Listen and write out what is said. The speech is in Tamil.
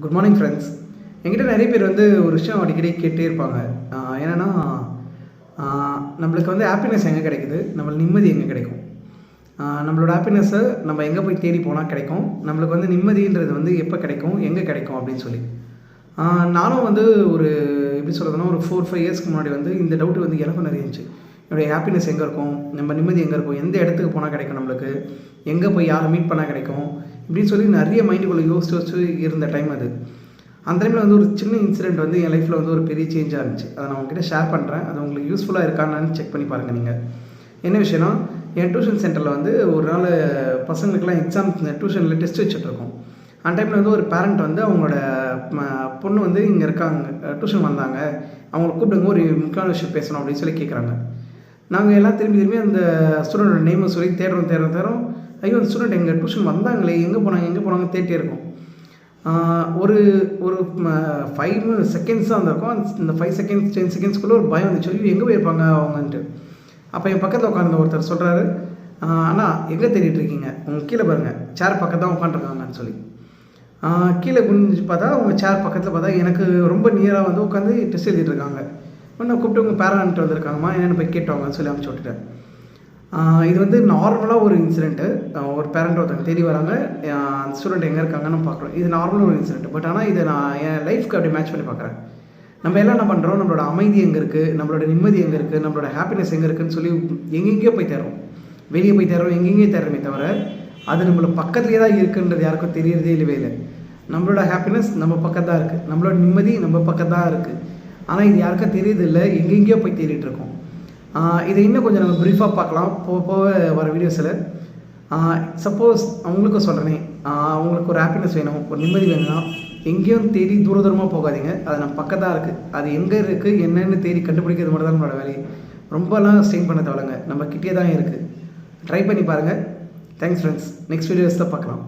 Good morning friends. என்கிட்ட நிறைய பேர் வந்து ஒரு விஷயம் அடிக்கடி கேட்டே இருப்பாங்க. என்னென்னா, நம்மளுக்கு வந்து ஹாப்பினஸ் எங்கே கிடைக்குது, நம்மளுக்கு நிம்மதி எங்கே கிடைக்கும், நம்மளோட ஹாப்பினஸ்ஸை நம்ம எங்கே போய் தேடி போனால் கிடைக்கும், நம்மளுக்கு வந்து நிம்மதின்றது வந்து எப்போ கிடைக்கும், எங்கே கிடைக்கும் அப்படின்னு சொல்லி நானும் வந்து ஒரு எப்படி சொல்கிறதுனா ஒரு 4-5 இயர்ஸ்க்கு முன்னாடி வந்து இந்த டவுட் வந்து எனக்கும் நிறைய இருந்துச்சு. என்னுடைய ஹாப்பினஸ் எங்கே இருக்கும், நம்ம நிம்மதி எங்கே இருக்கும், எந்த இடத்துக்கு போனால் கிடைக்கும், நம்மளுக்கு எங்கே போய் யாரை மீட் பண்ணால் கிடைக்கும் இப்படின்னு சொல்லி நிறைய மைண்டுக்குள்ளே யோசிச்சு இருந்த டைம் அது. அந்த டைமில் வந்து ஒரு சின்ன இன்சிடெண்ட் வந்து என் லைஃப்பில் வந்து ஒரு பெரிய சேஞ்சாக இருந்துச்சு. அதை நான் உங்ககிட்ட ஷேர் பண்ணுறேன். அது உங்களுக்கு யூஸ்ஃபுல்லாக இருக்கான்னு செக் பண்ணி பாருங்கள். நீங்கள் என்ன விஷயம்னா, என் டியூஷன் சென்டரில் வந்து ஒரு நாள் பசங்களுக்கெல்லாம் எக்ஸாம் டியூஷனில் டெஸ்ட் வச்சுட்ருக்கோம். அந்த டைமில் வந்து ஒரு பேரண்ட் வந்து அவங்களோட பொண்ணு வந்து இங்கே இருக்காங்க, டியூஷன் வந்தாங்க, அவங்கள கூப்பிடுங்க, ஒரு முக்கியமான விஷயம் பேசணும் அப்படின்னு சொல்லி கேட்குறாங்க. நாங்கள் எல்லாம் திரும்பி அந்த ஸ்டூடெண்டோட நேமை சொல்லி தேடுறோம். ஐயோ, அந்த ஸ்டூடெண்ட் எங்கள் டியூஷன் வந்தாங்களே, எங்கே போனாங்க தேடிட்டே இருக்கோம். ஒரு 5 செகண்ட்ஸ் தான் இருந்திருக்கும். இந்த 5 செகண்ட்ஸ் 10 செகண்ட்ஸ்க்குள்ளே ஒரு பயம் வந்துச்சு, ஐயோ எங்கே போயிருப்பாங்க அவங்கன்ட்டு. அப்போ என் பக்கத்தில் உட்காந்து ஒருத்தர் சொல்கிறாரு, அண்ணா எங்கே தேடிட்டு இருக்கீங்க, உங்கள் கீழே பாருங்கள், சேர் பக்கத்தில் தான் உட்காந்துருக்காங்கன்னு சொல்லி. கீழே குனிஞ்சு பார்த்தா அவங்க சேர் பக்கத்தில் பார்த்தா எனக்கு ரொம்ப நியராக வந்து உட்காந்து டெஸ்ட் எழுதிட்டு இருக்காங்க. நான் கூப்பிட்டு உங்கள் பேரண்ட் வந்திருக்காங்கம்மா, என்னென்னு போய் கேட்டவங்கன்னு சொல்லி அனுப்பிச்சி விட்டுட்டேன். இது வந்து நார்மலாக ஒரு இன்சிடென்ட்டு. ஒரு பேரண்ட் ஒருத்தவங்க தேடி வராங்க, அந்த ஸ்டூடெண்ட் எங்கே இருக்காங்கன்னு பார்க்குறோம். இது நார்மலாக ஒரு இன்சிடென்ட். பட் ஆனால் இதை நான் என் லைஃப்க்கு அப்படி மேட்ச் பண்ணி பார்க்குறேன். நம்ம எல்லாம் என்ன பண்ணுறோம், நம்மளோட அமைதி எங்கே இருக்குது, நம்மளோட நிம்மதி எங்கே இருக்குது, நம்மளோட ஹாப்பினஸ் எங்கே இருக்குதுன்னு சொல்லி எங்கெங்கேயோ போய் தேடுறோம், வெளியே போய் தேடுறோம், எங்கெங்கேயோ தேடுறமே தவிர அது நம்மளை பக்கத்துலேயே தான் இருக்குன்றது யாருக்கும் தெரியறதே இல்லை. நம்மளோட ஹாப்பினஸ் நம்ம பக்கம் தான் இருக்குது, நம்மளோட நிம்மதி நம்ம பக்கம் தான் இருக்குது. ஆனால் இது யாருக்கும் தெரியுது இல்லை, எங்கெங்கேயோ போய் தேடிட்டு இருக்கோம். இதை இன்னும் கொஞ்சம் நம்ம ப்ரீஃபாக பார்க்கலாம் போக வர வீடியோஸில். சப்போஸ் அவங்களுக்கும் சொல்கிறேனே, அவங்களுக்கு ஒரு ஹாப்பினஸ் வேணும், ஒரு நிம்மதி வேணும்னா எங்கேயும் தேடி தூரமாக போகாதீங்க. அது நம்ம பக்கத்தான் இருக்குது. அது எங்கே இருக்குது என்னென்னு தேடி கண்டுபிடிக்கிறது மட்டும் தான் நம்மளோட வேலையை. ரொம்பலாம் ஸ்ட்ரெயின் பண்ண தேவைங்க, நம்ம கிட்டே தான் இருக்குது. ட்ரை பண்ணி பாருங்கள். Thanks friends. நெக்ஸ்ட் வீடியோஸில் பார்க்கலாம்.